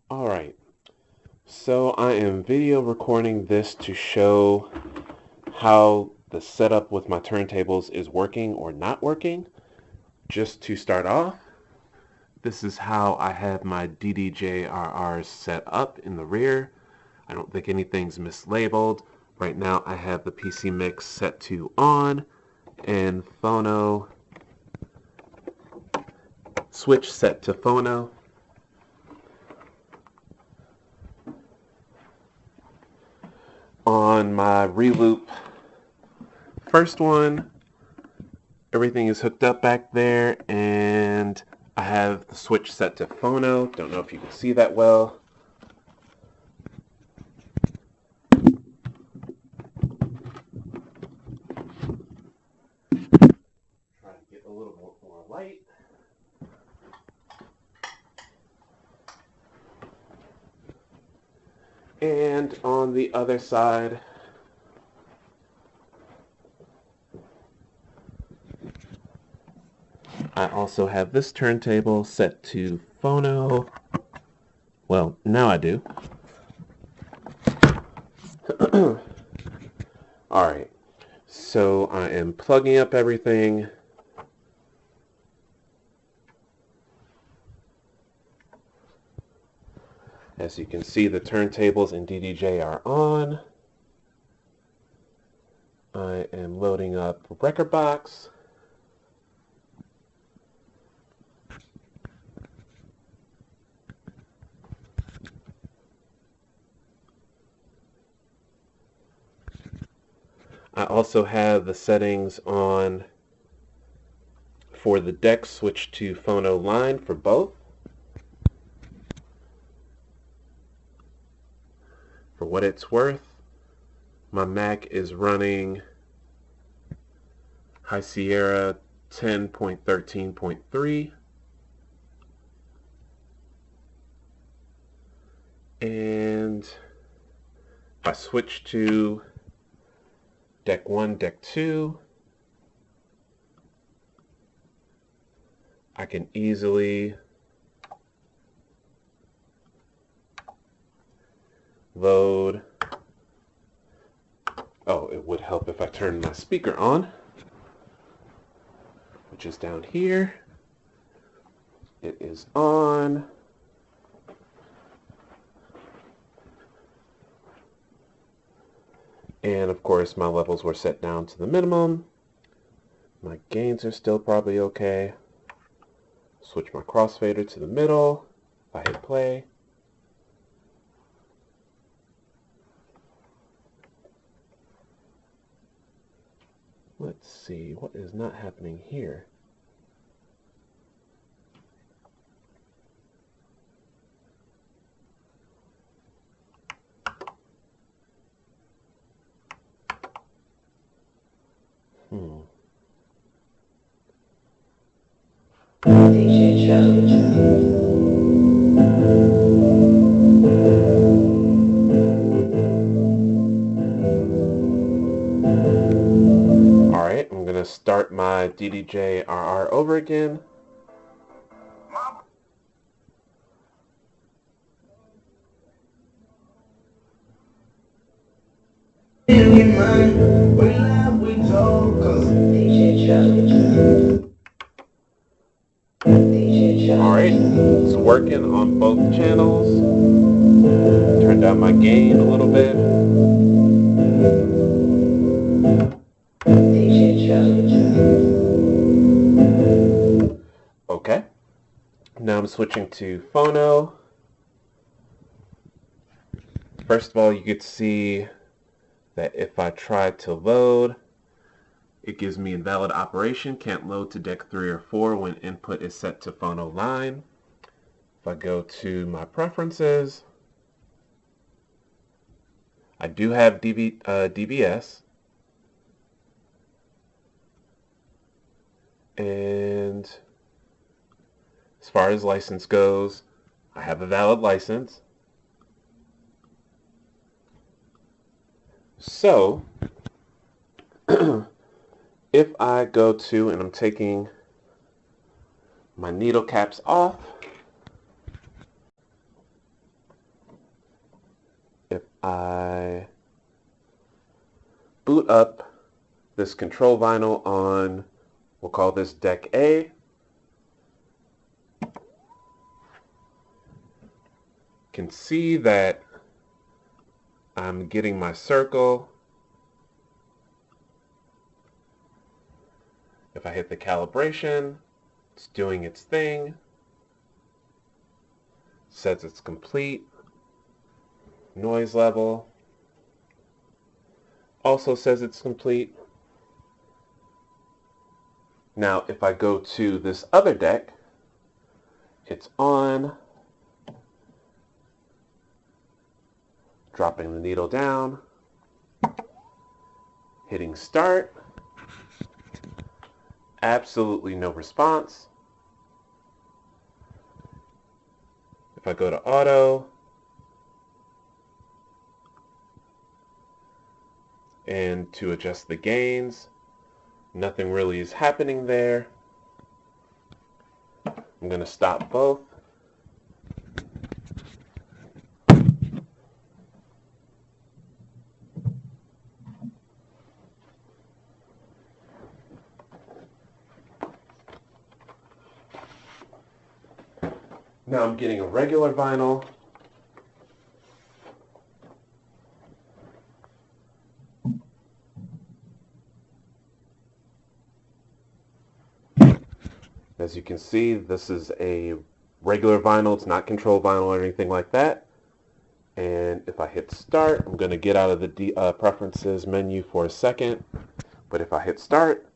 Alright, so I am video recording this to show how the setup with my turntables is working or not working. Just to start off, this is how I have my DDJ-RRs set up in the rear. I don't think anything's mislabeled. Right now I have the PC mix set to on and phono switch set to phono. On my Reloop first one, everything is hooked up back there, and I have the switch set to phono. Don't know if you can see that well. Try to get a little more light. And on the other side, I also have this turntable set to phono. Well, now I do. Alright, so I am plugging up everything. As you can see, the turntables in DDJ are on. I am loading up Rekordbox. I also have the settings on for the deck switch to phono line for both. For what it's worth, my Mac is running High Sierra 10.13.3, and if I switch to deck 1, deck 2, I can easily load. Oh, it would help if I turned my speaker on, which is down here. It is on. And of course my levels were set down to the minimum. My gains are still probably okay. Switch my crossfader to the middle if I hit play. Let's see, what is not happening here? Alright, I'm going to start my DDJ-RR over again. Alright, it's working on both channels. Turn down my gain a little bit. Okay, now I'm switching to phono. First of all, you could see that if I try to load, it gives me invalid operation, can't load to deck 3 or 4 when input is set to phono line. If I go to my preferences, I do have DVS, and as far as license goes, I have a valid license. So if I go to, and I'm taking my needle caps off, I boot up this control vinyl on, we'll call this deck A. Can see that I'm getting my circle. If I hit the calibration, it's doing its thing. Says it's complete. Noise level also says it's complete. Now, if I go to this other deck, it's on. Dropping the needle down, hitting start, absolutely no response. If I go to auto and to adjust the gains, nothing really is happening there. I'm going to stop both. Now I'm getting a regular vinyl. As you can see, this is a regular vinyl. It's not control vinyl or anything like that. And if I hit start, I'm going to get out of the preferences menu for a second. But if I hit start,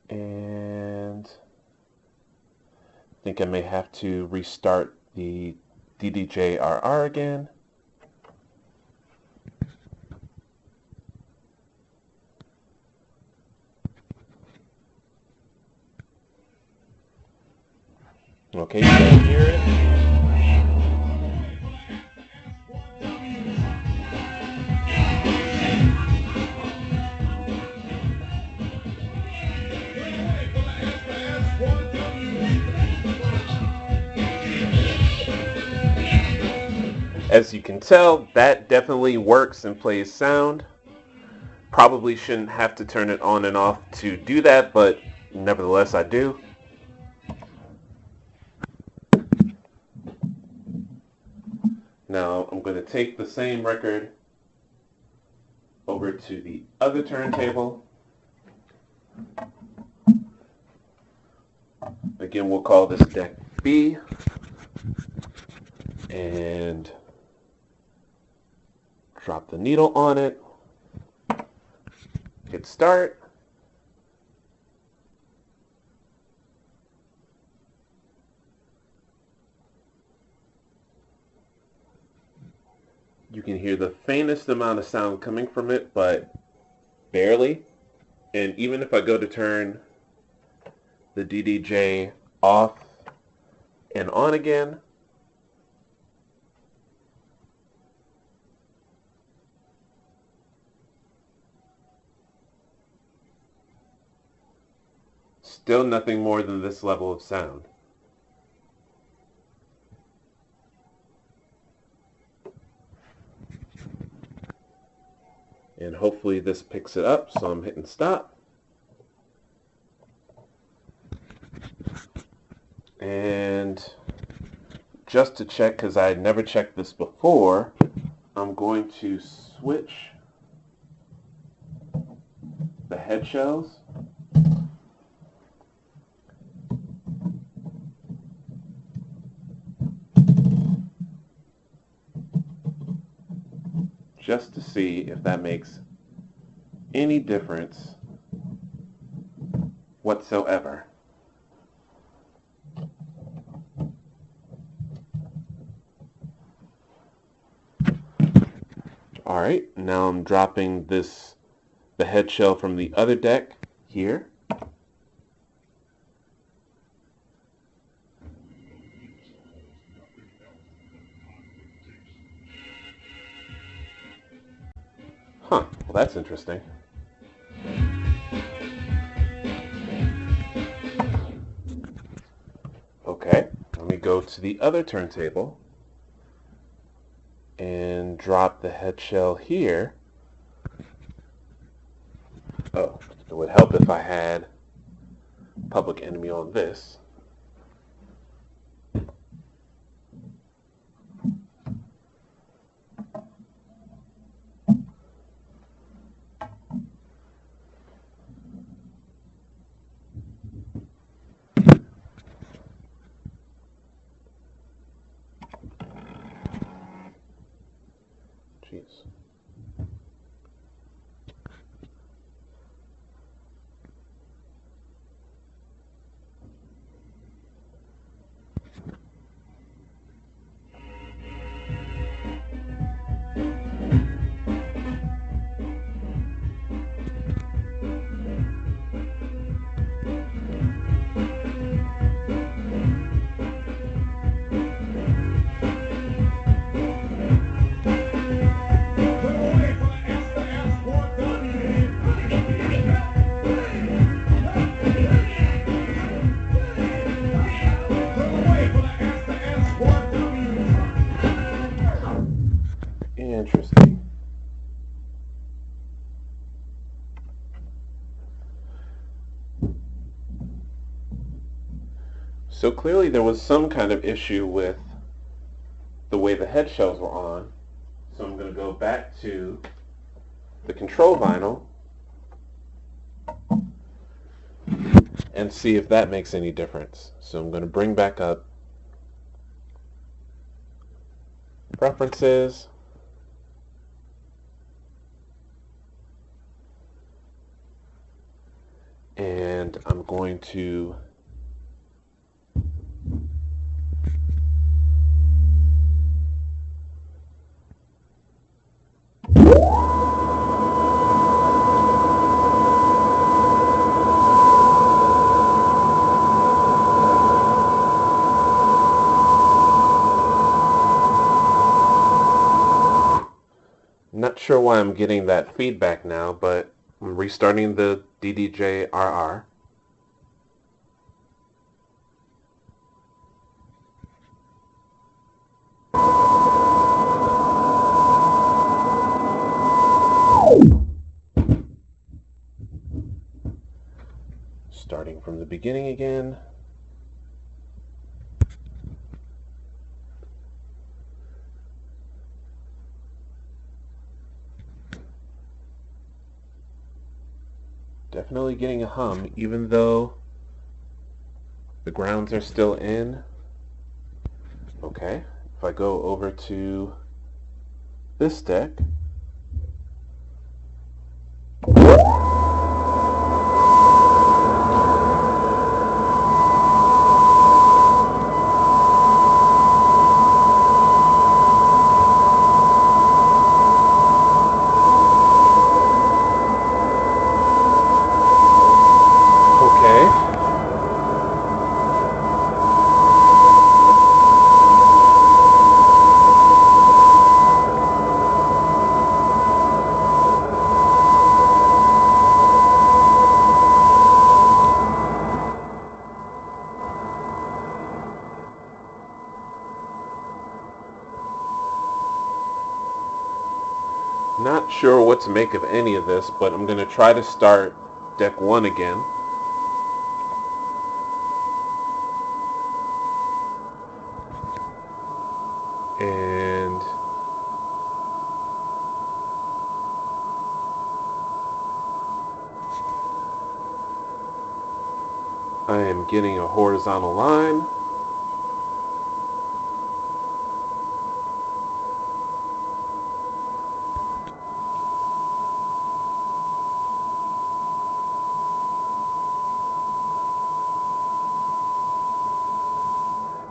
and I think I may have to restart the DDJ-RR again. Okay, you can hear it. As you can tell, that definitely works and plays sound. Probably shouldn't have to turn it on and off to do that, but nevertheless I do. Now I'm going to take the same record over to the other turntable. Again, we'll call this deck B. And drop the needle on it. Hit start. You can hear the faintest amount of sound coming from it, but barely. And even if I go to turn the DDJ off and on again, still nothing more than this level of sound. And hopefully this picks it up, so I'm hitting stop. And just to check, because I had never checked this before, I'm going to switch the head shells. Just to see if that makes any difference whatsoever. Alright, now I'm dropping the head shell from the other deck here. Huh, well that's interesting. go to the other turntable and drop the head shell here. Oh, it would help if I had Public Enemy on this. Jeez. Interesting. So clearly there was some kind of issue with the way the head shells were on. So I'm going to go back to the control vinyl and see if that makes any difference. So I'm going to bring back up Preferences, and I'm going to not sure why I'm getting that feedback now, but I'm restarting the DDJ-RR. Starting from the beginning again. Definitely getting a hum, even though the grounds are still in. Okay, if I go over to this deck, not sure what to make of any of this, but I'm going to try to start deck 1 again. And I am getting a horizontal line.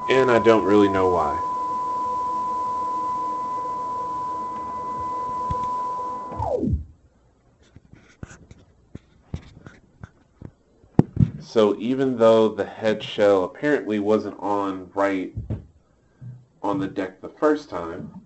And I don't really know why. So even though the head shell apparently wasn't on right on the deck the first time,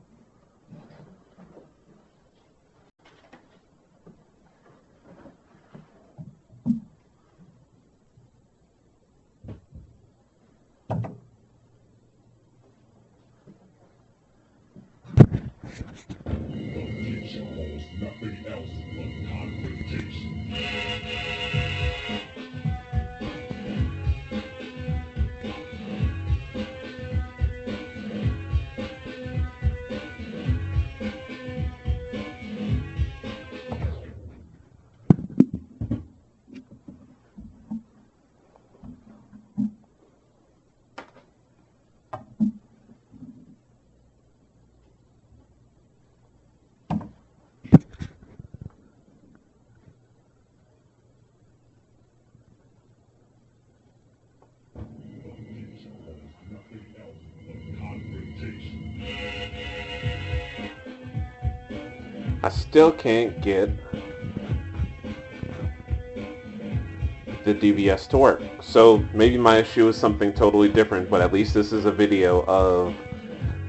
I still can't get the DVS to work. So maybe my issue is something totally different, but at least this is a video of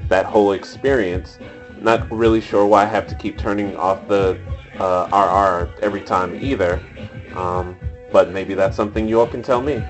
that whole experience. Not really sure why I have to keep turning off the RR every time either, but maybe that's something you all can tell me.